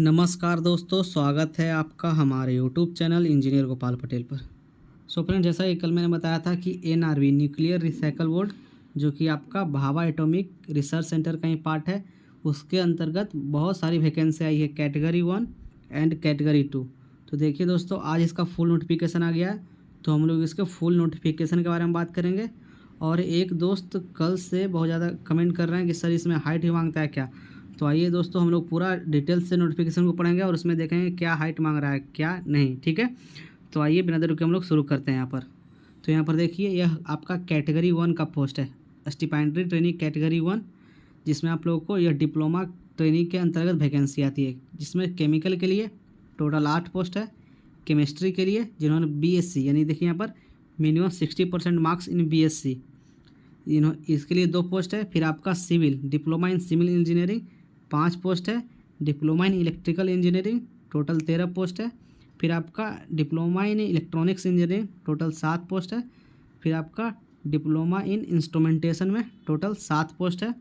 नमस्कार दोस्तों, स्वागत है आपका हमारे YouTube channel engineer Gopal Patel पर। फ्रेंड, जैसा कि कल मैंने बताया था कि एनआरवी न्यूक्लियर रिसाइकल बोर्ड जो कि आपका भाभा एटॉमिक रिसर्च सेंटर का ही पार्ट है, उसके अंतर्गत बहुत सारी वैकेंसी आई है कैटेगरी 1 एंड कैटेगरी 2। तो देखिए दोस्तों, आज इसका फुल नोटिफिकेशन आ गया है, तो हम लोग इसके फुल नोटिफिकेशन के बारे में बात करेंगे। और एक दोस्त कल से बहुत ज़्यादा कमेंट कर रहे हैं कि सर इसमें हाइट ही मांगता है क्या। तो आइए दोस्तों, हम लोग पूरा डिटेल से नोटिफिकेशन को पढ़ेंगे और उसमें देखेंगे क्या हाइट मांग रहा है क्या नहीं। ठीक है, तो आइए बिना देर रुके हम लोग शुरू करते हैं यहाँ पर। तो यहाँ पर देखिए, यह आपका कैटेगरी 1 का पोस्ट है, स्टिपेंडरी ट्रेनिंग कैटेगरी 1, जिसमें आप लोगों को यह डिप्लोमा ट्रेनिंग के अंतर्गत वैकेंसी आती है, जिसमें केमिकल के लिए टोटल 8 पोस्ट है। केमिस्ट्री के लिए जिन्होंने बीएससी, यानी देखिए यहाँ पर मिनिमम 60% मार्क्स इन बीएससी, इसके लिए 2 पोस्ट है। फिर आपका civil, diploma in civil engineering 5 post है। Diploma in electrical engineering total 13 post है। फिर आपका diploma in electronics engineering total 7 post है। फिर आपका डिप्लोमा इन इंस्ट्रूमेंटेशन में टोटल 7 पोस्ट है।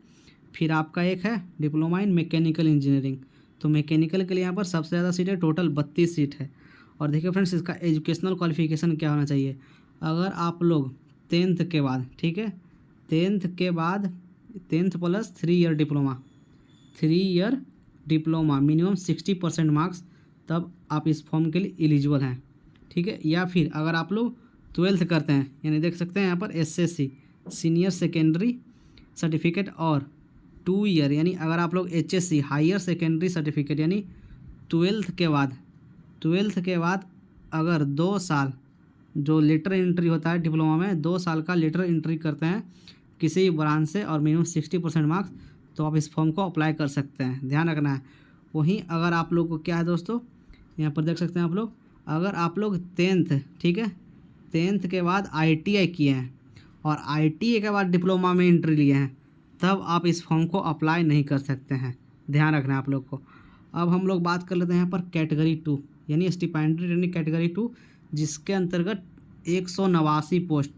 फिर आपका एक है डिप्लोमा इन मैकेनिकल इंजीनियरिंग, तो मैकेनिकल के लिए यहाँ पर सबसे ज़्यादा सीट है, टोटल 32 सीट है। और देखिए फ्रेंड्स, इसका एजुकेशनल क्वालिफिकेशन क्या होना चाहिए। अगर आप लोग 10th के बाद, ठीक है, 10th के बाद 10th plus 3 year diploma, 3 year diploma minimum 60% marks, तब आप इस फॉर्म के लिए एलिजिबल हैं। ठीक है, या फिर अगर आप लोग 12th करते हैं, यानी देख सकते हैं यहाँ पर एसएससी सीनियर सेकेंडरी सर्टिफिकेट, और 2 ईयर यानी अगर आप लोग एचएससी हायर सेकेंडरी सर्टिफिकेट, यानी 12th के बाद अगर 2 साल जो लेटर एंट्री होता है डिप्लोमा में, 2 साल का लेटर एंट्री करते हैं किसी ब्रांच से और मिनिमम 60% मार्क्स, तो आप इस फॉर्म को अप्लाई कर सकते हैं, ध्यान रखना है। वहीं अगर आप लोग को क्या है दोस्तों, यहाँ पर देख सकते हैं आप लोग, अगर आप लोग 10th, ठीक है, 10th के बाद आईटीआई किए हैं और आईटीआई के बाद डिप्लोमा में एंट्री लिए हैं, तब आप इस फॉर्म को अप्लाई नहीं कर सकते हैं, ध्यान रखना है आप लोग को। अब हम लोग बात कर लेते हैं यहाँ पर कैटेगरी 2, यानी स्टिपेंडरी ट्रेनिंग कैटेगरी 2, जिसके अंतर्गत 189 पोस्ट,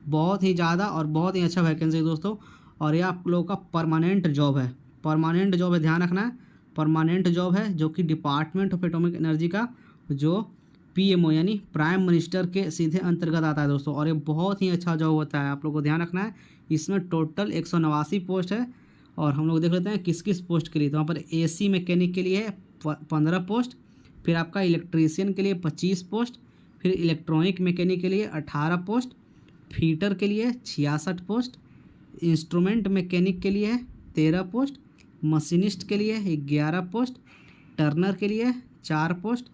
बहुत ही ज़्यादा और बहुत ही अच्छा वैकेंसी है दोस्तों। और ये आप लोगों का परमानेंट जॉब है, ध्यान रखना है। परमानेंट जॉब है जो कि डिपार्टमेंट ऑफ एटॉमिक एनर्जी का जो पीएमओ यानी प्राइम मिनिस्टर के सीधे अंतर्गत आता है दोस्तों। और ये बहुत ही अच्छा जॉब होता है, आप लोग को ध्यान रखना है। इसमें टोटल 189 पोस्ट है। और हम लोग देख लेते हैं किस किस पोस्ट के लिए। तो वहाँ पर एसी मैकेनिक के लिए है 15 पोस्ट, फिर आपका इलेक्ट्रीशियन के लिए 25 पोस्ट, फिर इलेक्ट्रॉनिक मैकेनिक के लिए 18 पोस्ट, फीटर के लिए 66 पोस्ट, इंस्ट्रूमेंट मैकेनिक के लिए 13 पोस्ट, मशीनिस्ट के लिए 11 पोस्ट, टर्नर के लिए 4 पोस्ट,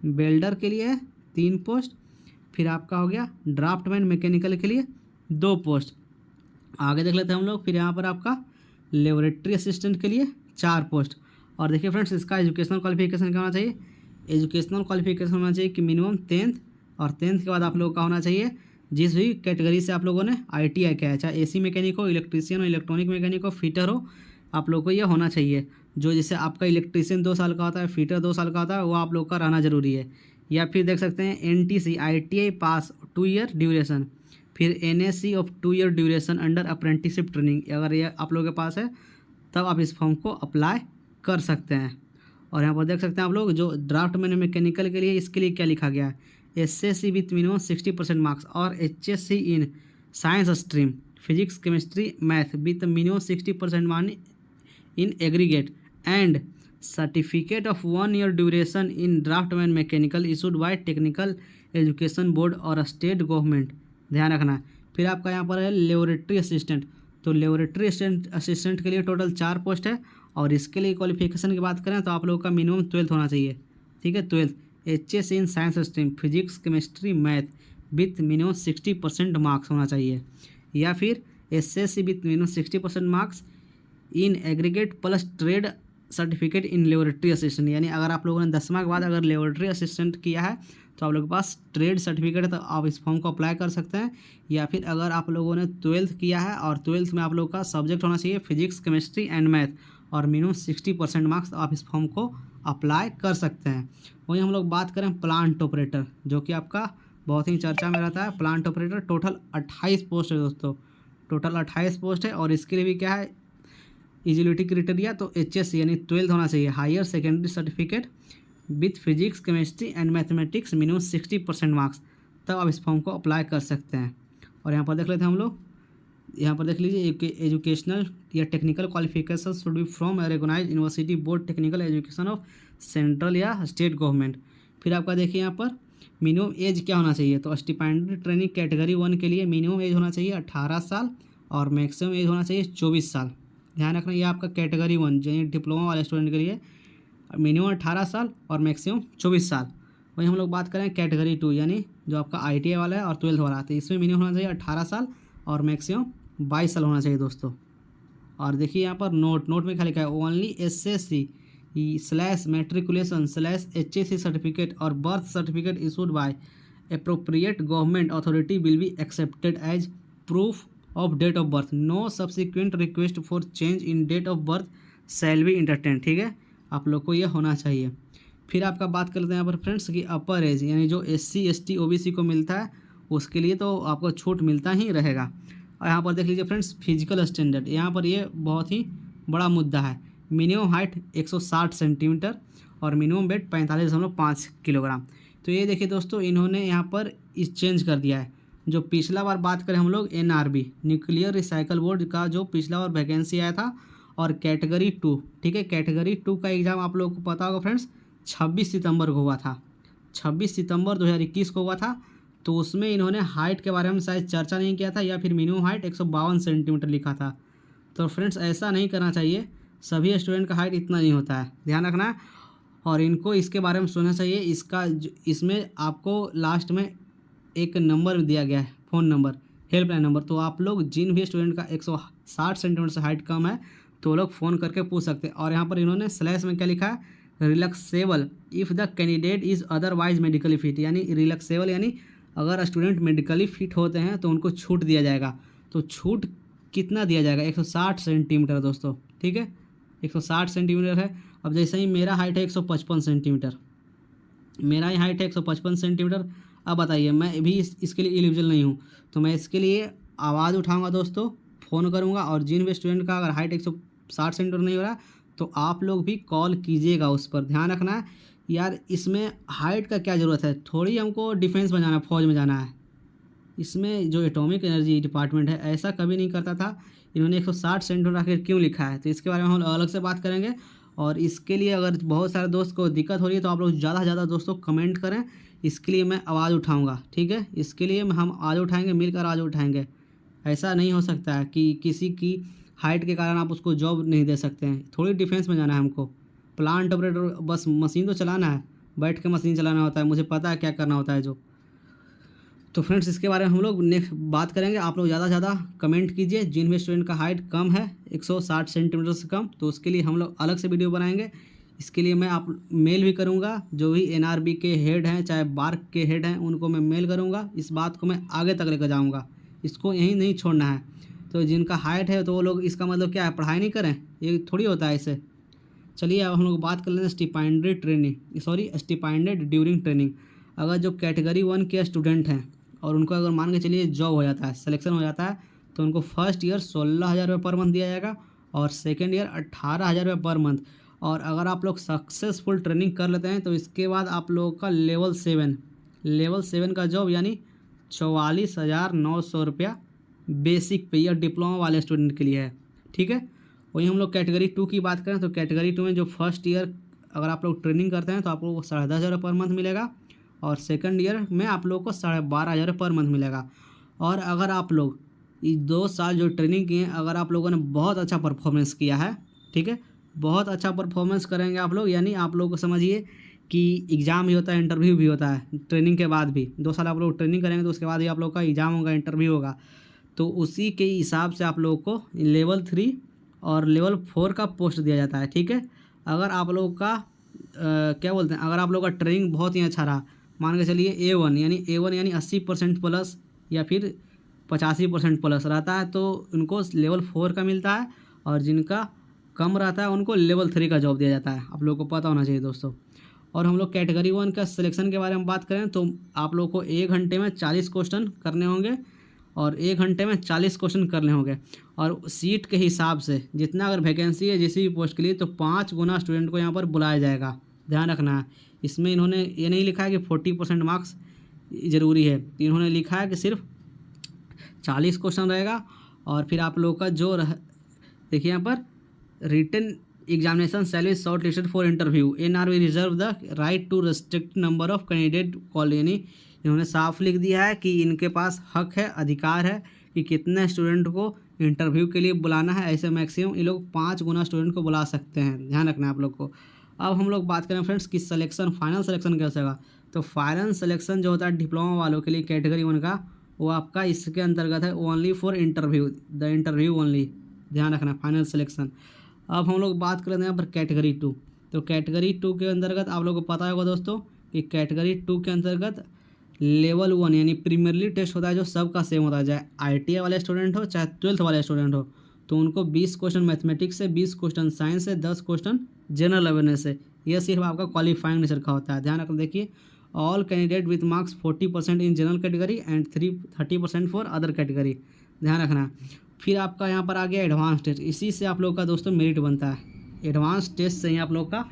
वेल्डर के लिए 3 पोस्ट, फिर आपका हो गया ड्राफ्टमैन मैकेनिकल के लिए 2 पोस्ट। आगे देख लेते हैं हम लोग। फिर यहाँ पर आपका लेबोरेटरी असिस्टेंट के लिए 4 पोस्ट। और देखिए फ्रेंड्स, इसका एजुकेशनल क्वालिफिकेशन क्या होना चाहिए। एजुकेशनल क्वालिफिकेशन होना चाहिए कि मिनिमम 10th, और 10th के बाद आप लोगों का होना चाहिए जिस भी कैटेगरी से आप लोगों ने आईटीआई किया है, चाहे एसी मैकेनिक हो, इलेक्ट्रीशियन हो, इलेक्ट्रॉनिक मैकेनिक हो, फीटर हो, आप लोग को ये होना चाहिए। जो जैसे आपका इलेक्ट्रीशियन 2 साल का होता है, फीटर 2 साल का होता है, वो आप लोग का रहना ज़रूरी है। या फिर देख सकते हैं NTC ITI pass 2 year duration, फिर NSC of 2 year duration under apprenticeship training, अगर ये आप लोगों के पास है तब आप इस फॉर्म को अप्लाई कर सकते हैं। और यहाँ पर देख सकते हैं आप लोग जो ड्राफ्टमैन मैकेनिकल के लिए, इसके लिए क्या लिखा गया है, एसएससी विथ मिनिमम 60% मार्क्स, और HSC in science stream physics chemistry math with minimum 60% marks in aggregate, and certificate of 1 year duration in draftsman mechanical issued by technical education board और स्टेट गवर्नमेंट, ध्यान रखना है। फिर आपका यहाँ पर है लेबोरेटरी असिस्टेंट, तो लेबोरेटरी असिस्टेंट के लिए टोटल 4 पोस्ट है। और इसके लिए क्वालिफिकेशन की बात करें तो आप लोगों का मिनिमम 12th होना चाहिए, ठीक है, 12th, HS in science stream physics chemistry math with minimum 60% marks होना चाहिए। या फिर SSC with minimum 60% marks in aggregate plus trade certificate in laboratory assistant, यानी अगर आप लोगों ने 10वां के बाद अगर लेबोरेटरी असिस्टेंट किया है तो आप लोगों के पास ट्रेड सर्टिफिकेट है, तो आप इस फॉर्म को अप्लाई कर सकते हैं। या फिर अगर आप लोगों ने 12th किया है और 12th में आप लोगों का सब्जेक्ट होना चाहिए फिजिक्स केमिस्ट्री एंड मैथ और मिनिमम 60% मार्क्स, तो आप इस फॉर्म को अप्लाई कर सकते हैं। वहीं हम लोग बात करें प्लांट ऑपरेटर, जो कि आपका बहुत ही चर्चा में रहता है। प्लांट ऑपरेटर टोटल 28 पोस्ट है दोस्तों, टोटल 28 पोस्ट है। और इसके लिए भी क्या है, एलिजिबिलिटी क्राइटेरिया तो HSC यानी 12th होना चाहिए, higher secondary certificate with physics chemistry and mathematics minimum 60% marks, तब आप इस फॉर्म को अप्लाई कर सकते हैं। और यहाँ पर देख लेते हैं हम लोग, यहाँ पर देख लीजिए एजुकेशनल या technical qualification should be from recognised university board technical education of central या स्टेट गवर्नमेंट। फिर आपका देखिए यहाँ पर मिनिमम एज क्या होना चाहिए, तो स्टिपेंडरी ट्रेनिंग कैटेगरी 1 के लिए मिनिमम एज होना चाहिए 18 साल और मैक्सिमम एज होना चाहिए 24 साल। ध्यान रखना ये आपका कैटेगरी 1 यानी डिप्लोमा वाले स्टूडेंट के लिए मिनिमम 18 साल और मैक्सिमम 24 साल। वही हम लोग बात करें कैटेगरी 2 यानी जो आपका ITI वाला है और 12th वाला है, तो इसमें मिनिमम होना चाहिए 18 साल और मैक्सिमम 22 साल होना चाहिए दोस्तों। और देखिए यहाँ पर नोट में क्या लिखा है, ओनली SSC/matriculation/HSC सर्टिफिकेट और birth certificate issued by appropriate government authority will be accepted as proof of date of birth. No subsequent request for change in date of birth shall be entertained. ठीक है, आप लोग को ये होना चाहिए। फिर आपका बात करते हैं यहाँ पर फ्रेंड्स कि अपर एज यानी जो SC ST OBC को मिलता है उसके लिए तो आपको छूट मिलता ही रहेगा। और यहाँ पर देख लीजिए फ्रेंड्स फिजिकल स्टैंडर्ड, यहाँ पर ये बहुत ही बड़ा मुद्दा है। मिनिमम हाइट 160 सेंटीमीटर और मिनिमम वेट 45.5 किलोग्राम। तो ये देखिए दोस्तों इन्होंने यहाँ पर इस चेंज कर दिया है। जो पिछला बार बात करें हम लोग NRB न्यूक्लियर रिसाइकल बोर्ड का जो पिछला बार वैकेंसी आया था और कैटेगरी 2, ठीक है, कैटेगरी 2 का एग्ज़ाम आप लोगों को पता होगा फ्रेंड्स 26 सितंबर को हुआ था, 26 सितंबर 2021 को हुआ था। तो उसमें इन्होंने हाइट के बारे में शायद चर्चा नहीं किया था या फिर मिनिमम हाइट 152 सेंटीमीटर लिखा था। तो फ्रेंड्स ऐसा नहीं करना चाहिए, सभी स्टूडेंट का हाइट इतना नहीं होता है, ध्यान रखना है। और इनको इसके बारे में सोचना चाहिए। इसमें आपको लास्ट में एक नंबर दिया गया है, फ़ोन नंबर, हेल्पलाइन नंबर। तो आप लोग जिन भी स्टूडेंट का 160 सेंटीमीटर से हाइट कम है तो लोग फ़ोन करके पूछ सकते हैं। और यहाँ पर इन्होंने स्लैश में क्या लिखा है, relaxable if the candidate is otherwise medically fit, यानी रिलैक्सेबल यानी अगर स्टूडेंट मेडिकली फिट होते हैं तो उनको छूट दिया जाएगा। तो छूट कितना दिया जाएगा, 160 सेंटीमीटर दोस्तों, ठीक है, 160 सेंटीमीटर है। अब जैसे ही मेरा हाइट है 155 सेंटीमीटर, मेरा ही हाइट है 155 सेंटीमीटर। अब बताइए मैं भी इसके लिए एलिजिबल नहीं हूँ, तो मैं इसके लिए आवाज़ उठाऊँगा दोस्तों, फ़ोन करूँगा। और जिन भी स्टूडेंट का अगर हाइट 160 सेंटीमीटर नहीं हो रहा तो आप लोग भी कॉल कीजिएगा उस पर। ध्यान रखना है यार, इसमें हाइट का क्या ज़रूरत है, थोड़ी हमको डिफेंस में जाना है, फौज में जाना है। इसमें जो एटॉमिक एनर्जी डिपार्टमेंट है ऐसा कभी नहीं करता था। इन्होंने 160 सेंटीमीटर आखिर क्यों लिखा है, तो इसके बारे में हम अलग से बात करेंगे। और इसके लिए अगर बहुत सारे दोस्त को दिक्कत हो रही है तो आप लोग ज़्यादा से ज़्यादा दोस्तों कमेंट करें, इसके लिए मैं आवाज़ उठाऊँगा, ठीक है, इसके लिए हम आवाज़ उठाएँगे, मिलकर आवाज़ उठाएँगे। ऐसा नहीं हो सकता है कि किसी की हाइट के कारण आप उसको जॉब नहीं दे सकते हैं, थोड़ी डिफेंस में जाना है हमको। प्लांट ऑपरेटर बस मशीन तो चलाना है, बैठ के मशीन चलाना होता है, मुझे पता है क्या करना होता है जो। तो फ्रेंड्स इसके बारे में हम लोग नेक्स्ट बात करेंगे। आप लोग ज़्यादा से ज़्यादा कमेंट कीजिए, जिन भी स्टूडेंट का हाइट कम है 160 सेंटीमीटर से कम, तो उसके लिए हम लोग अलग से वीडियो बनाएंगे। इसके लिए मैं आप मेल भी करूंगा, जो भी NRB के हेड हैं चाहे बार्क के हेड हैं उनको मैं मेल करूंगा। इस बात को मैं आगे तक लेकर जाऊंगा, इसको यहीं नहीं छोड़ना है। तो जिनका हाइट है तो वो लोग, इसका मतलब क्या है, पढ़ाई नहीं करें, ये थोड़ी होता है ऐसे। चलिए अब हम लोग बात कर लेते हैं स्टिपेंडेड ड्यूरिंग ट्रेनिंग। अगर जो कैटेगरी 1 के स्टूडेंट हैं और उनको अगर मान के चलिए जॉब हो जाता है, सिलेक्शन हो जाता है, तो उनको फर्स्ट ईयर 16,000 रुपये पर मंथ दिया जाएगा और सेकेंड ईयर 18,000 रुपये पर मंथ। और अगर आप लोग सक्सेसफुल ट्रेनिंग कर लेते हैं तो इसके बाद आप लोगों का लेवल 7 का जॉब यानी 44,900 रुपया बेसिक पे या डिप्लोमा वाले स्टूडेंट के लिए है, ठीक है। वहीं हम लोग कैटेगरी 2 की बात करें तो कैटेगरी 2 में जो फर्स्ट ईयर अगर आप लोग ट्रेनिंग करते हैं तो आप लोगों को 10,500 रुपये पर मंथ मिलेगा और सेकंड ईयर में आप लोगों को 12,500 रुपये पर मंथ मिलेगा। और अगर आप लोग ये 2 साल जो ट्रेनिंग किए हैं, अगर आप लोगों ने बहुत अच्छा परफॉर्मेंस किया है, ठीक है, बहुत अच्छा परफॉर्मेंस करेंगे आप लोग, यानी आप लोग को समझिए कि एग्ज़ाम भी होता है, इंटरव्यू भी होता है ट्रेनिंग के बाद भी। 2 साल आप लोग ट्रेनिंग करेंगे तो उसके बाद ही आप लोग का एग्ज़ाम होगा, इंटरव्यू होगा। तो उसी के हिसाब से आप लोगों को लेवल 3 और लेवल 4 का पोस्ट दिया जाता है, ठीक है। अगर आप लोगों का क्या बोलते हैं, अगर आप लोगों का ट्रेनिंग बहुत ही अच्छा रहा, मान के चलिए A1 यानी 80% प्लस या फिर 85% प्लस रहता है तो उनको लेवल 4 का मिलता है। और जिनका कम रहता है उनको लेवल 3 का जॉब दिया जाता है, आप लोगों को पता होना चाहिए दोस्तों। और हम लोग कैटेगरी 1 का सिलेक्शन के बारे में बात करें तो आप लोगों को 1 घंटे में 40 क्वेश्चन करने होंगे और 1 घंटे में 40 क्वेश्चन करने होंगे। और सीट के हिसाब से जितना अगर वैकेंसी है किसी भी पोस्ट के लिए तो 5 गुना स्टूडेंट को यहाँ पर बुलाया जाएगा, ध्यान रखना है। इसमें इन्होंने ये नहीं लिखा है कि 40% मार्क्स ज़रूरी है, इन्होंने लिखा है कि सिर्फ 40 क्वेश्चन रहेगा। और फिर आप लोग का जो देखिए यहाँ पर written examination shall short listed for interview NRV reserve the right to restrict number of candidate call, यानी इन्होंने साफ लिख दिया है कि इनके पास हक है, अधिकार है कि कितने स्टूडेंट को इंटरव्यू के लिए बुलाना है। ऐसे मैक्सिमम ये लोग 5 गुना स्टूडेंट को बुला सकते हैं, ध्यान रखना है आप लोग को। अब हम लोग बात करें फ्रेंड्स कि सिलेक्शन फाइनल सिलेक्शन कैसे होगा। तो फाइनल सिलेक्शन जो होता है डिप्लोमा वालों के लिए कैटेगरी 1 का, वो आपका इसके अंतर्गत है only for interview, the interview only, ध्यान रखना फाइनल सिलेक्शन। अब हम लोग बात कर रहे हैं यहाँ पर कैटेगरी 2। तो कैटेगरी 2 के अंतर्गत आप लोगों को पता होगा दोस्तों कि कैटेगरी 2 के अंतर्गत लेवल 1 यानी प्रीमियरली टेस्ट होता है जो सबका सेम होता है, चाहे ITI वाले स्टूडेंट हो चाहे 12th वाले स्टूडेंट हो। तो उनको 20 क्वेश्चन मैथमेटिक्स से, 20 क्वेश्चन साइंस से, 10 क्वेश्चन जनरल अवेयरनेस से, यह सिर्फ आपका क्वालिफाइंग नेचर का होता है, ध्यान रखना। देखिए all candidate with marks 40% in general category and 30% for other category, ध्यान रखना। फिर आपका यहाँ पर आ गया एडवांस टेस्ट, इसी से आप लोग का दोस्तों मेरिट बनता है, एडवांस टेस्ट से ही आप लोग का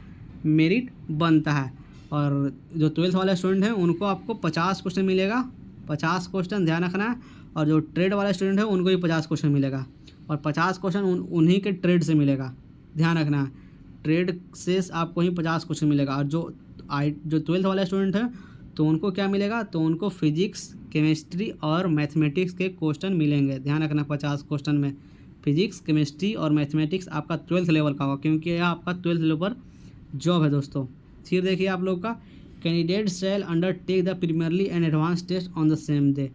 मेरिट बनता है। और जो 12th वाले स्टूडेंट हैं उनको आपको 50 क्वेश्चन मिलेगा, 50 क्वेश्चन ध्यान रखना है। और जो ट्रेड वाले स्टूडेंट है उनको भी 50 क्वेश्चन मिलेगा, और 50 क्वेश्चन उन्हीं के ट्रेड से मिलेगा, ध्यान रखना है। ट्रेड से आपको ही 50 क्वेश्चन मिलेगा। और जो 12th वाले स्टूडेंट हैं तो उनको क्या मिलेगा, तो उनको फिजिक्स, केमिस्ट्री और मैथमेटिक्स के क्वेश्चन मिलेंगे, ध्यान रखना। 50 क्वेश्चन में फिजिक्स, केमिस्ट्री और मैथमेटिक्स आपका 12th लेवल का होगा, क्योंकि यह आपका 12th लेवल पर जॉब है दोस्तों। फिर देखिए आप लोग का candidate shall undertake the preliminary and advance test on the same day,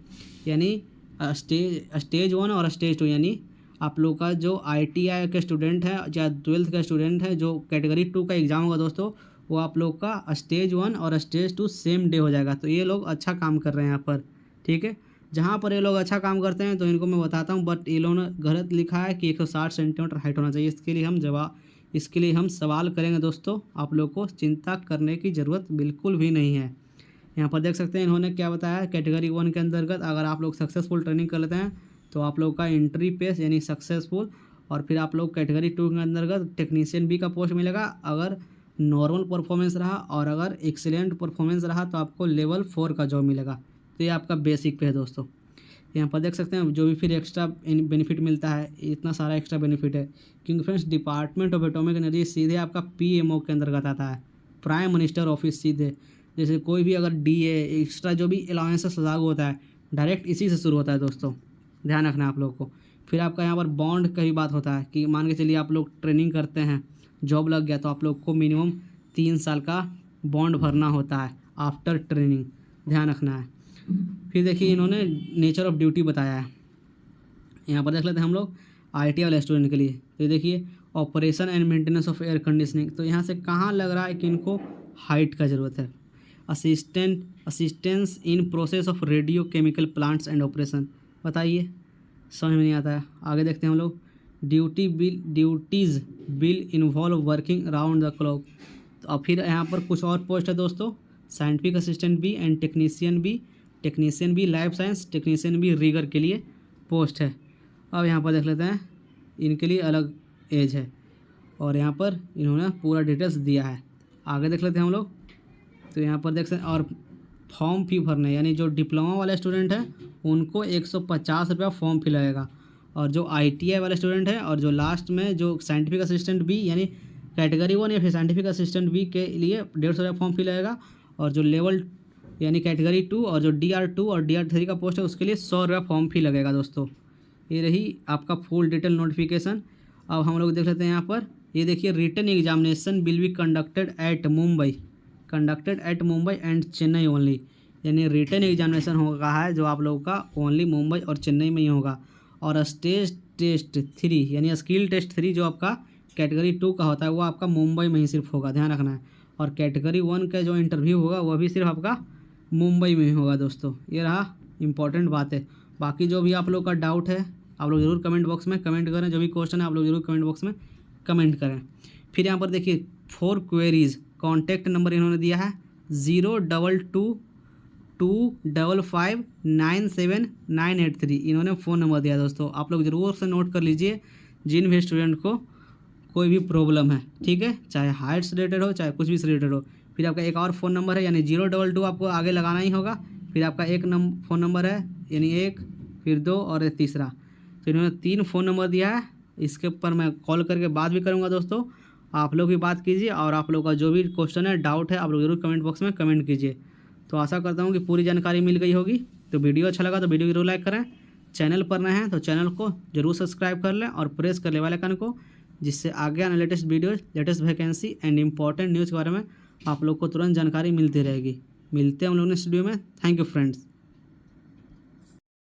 यानी स्टेज 1 और स्टेज 2, यानी आप लोग का जो ITI के स्टूडेंट है या 12th का स्टूडेंट है, जो कैटेगरी 2 का एग्ज़ाम होगा दोस्तों, वो आप लोग का स्टेज 1 और स्टेज 2 सेम डे हो जाएगा। तो ये लोग अच्छा काम कर रहे हैं यहाँ पर, ठीक है। जहाँ पर ये लोग अच्छा काम करते हैं तो इनको मैं बताता हूँ, बट ये लोगों ने गलत लिखा है कि 160 सेंटीमीटर हाइट होना चाहिए। इसके लिए हम सवाल करेंगे दोस्तों, आप लोग को चिंता करने की ज़रूरत बिल्कुल भी नहीं है। यहाँ पर देख सकते हैं इन्होंने क्या बताया, कैटेगरी 1 के अंतर्गत अगर आप लोग सक्सेसफुल ट्रेनिंग कर लेते हैं तो आप लोग का एंट्री पेस यानी सक्सेसफुल, और फिर आप लोग कैटेगरी 2 के अंतर्गत टेक्नीशियन बी का पोस्ट मिलेगा। अगर नॉर्मल परफॉर्मेंस रहा और अगर एक्सीलेंट परफॉर्मेंस रहा तो आपको लेवल 4 का जॉब मिलेगा। तो ये आपका बेसिक पे है दोस्तों। यहाँ पर देख सकते हैं जो भी फिर एक्स्ट्रा बेनिफिट मिलता है, इतना सारा एक्स्ट्रा बेनिफिट है, क्योंकि friends department of atomic energy सीधे आपका PMO के अंतर्गत आता है, प्राइम मिनिस्टर ऑफिस सीधे। जैसे कोई भी अगर DA एक्स्ट्रा जो भी अलाउंसेस लागू होता है डायरेक्ट इसी से शुरू होता है दोस्तों, ध्यान रखना है आप लोग को। फिर आपका यहाँ पर बॉन्ड का भी बात होता है कि मान के चलिए आप लोग ट्रेनिंग करते हैं, जॉब लग गया तो आप लोग को मिनिमम 3 साल का बॉन्ड भरना होता है आफ्टर ट्रेनिंग, ध्यान रखना है। फिर देखिए इन्होंने नेचर ऑफ ड्यूटी बताया है, यहाँ पर देख लेते हैं हम लोग ITI वाले स्टूडेंट के लिए। तो देखिए operation and maintenance of air conditioning, तो यहाँ से कहाँ लग रहा है कि इनको हाइट का ज़रूरत है। Assistance in process of radio chemical plants and operation, बताइए समझ में नहीं आता है। आगे देखते हैं हम लोग duties will involve working around the clock. तो अब फिर यहाँ पर कुछ और पोस्ट है दोस्तों, साइंटिफिक असिस्टेंट भी एंड टेक्नीशियन भी लाइफ साइंस, टेक्नीशियन भी रीगर के लिए पोस्ट है। अब यहाँ पर देख लेते हैं इनके लिए अलग एज है, और यहाँ पर इन्होंने पूरा डिटेल्स दिया है। आगे देख लेते हैं हम लोग। तो यहाँ पर देख सकते हैं, और फॉर्म फी भरना, यानी जो डिप्लोमा वाले स्टूडेंट हैं उनको 150 रुपया फॉर्म फी लगेगा, और जो ITI वाले स्टूडेंट हैं और जो लास्ट में जो साइंटिफिक असिस्टेंट बी यानी कैटेगरी 1 या फिर साइंटिफिक असिस्टेंट बी के लिए 150 रुपया फॉर्म फी लगेगा, और जो लेवल यानी कैटेगरी 2 और जो DR2 और DR3 का पोस्ट है उसके लिए 100 रुपया फॉर्म फी लगेगा दोस्तों। ये रही आपका फुल डिटेल नोटिफिकेशन। अब हम लोग देख लेते हैं यहाँ पर, ये देखिए written examination will be conducted at Mumbai and Chennai only, यानी रिटन एग्जामिनेशन होगा है जो आप लोगों का ओनली मुंबई और चेन्नई में ही होगा। और स्टेज टेस्ट 3 यानी स्किल टेस्ट 3 जो आपका कैटेगरी 2 का होता है वो आपका मुंबई में ही सिर्फ होगा, ध्यान रखना है। और कैटेगरी 1 का जो इंटरव्यू होगा वह भी सिर्फ आपका मुंबई में ही होगा दोस्तों। ये रहा इंपॉर्टेंट बात है। बाकी जो भी आप लोग का डाउट है आप लोग ज़रूर कमेंट बॉक्स में कमेंट करें, जो भी क्वेश्चन है आप लोग ज़रूर कमेंट बॉक्स में कमेंट करें। फिर यहाँ पर देखिए 4 क्वेरीज़, कॉन्टैक्ट नंबर इन्होंने दिया है 022 255597983 इन्होंने फ़ोन नंबर दिया दोस्तों। आप लोग ज़रूर से नोट कर लीजिए जिन भी स्टूडेंट को कोई भी प्रॉब्लम है, ठीक है, चाहे हाइट से रिलेटेड हो चाहे कुछ भी से रिलेटेड हो। फिर आपका एक और फ़ोन नंबर है यानी 022 आपको आगे लगाना ही होगा। फिर आपका एक फ़ोन नंबर है यानी 1, फिर 2 और तीसरा। तो इन्होंने 3 फ़ोन नंबर दिया है। इसके ऊपर मैं कॉल करके बात भी करूँगा दोस्तों। आप लोग भी बात कीजिए और आप लोग का जो भी क्वेश्चन है, डाउट है, आप लोग ज़रूर कमेंट बॉक्स में कमेंट कीजिए। तो आशा करता हूँ कि पूरी जानकारी मिल गई होगी। तो वीडियो अच्छा लगा तो वीडियो जरूर लाइक करें। चैनल पर नए हैं तो चैनल को जरूर सब्सक्राइब कर लें और प्रेस कर लें बेल आइकन को, जिससे आगे आने latest video, latest vacancy and important news के बारे में आप लोग को तुरंत जानकारी मिलती रहेगी। मिलते हैं हम लोग नेक्स्ट वीडियो में। Thank you friends.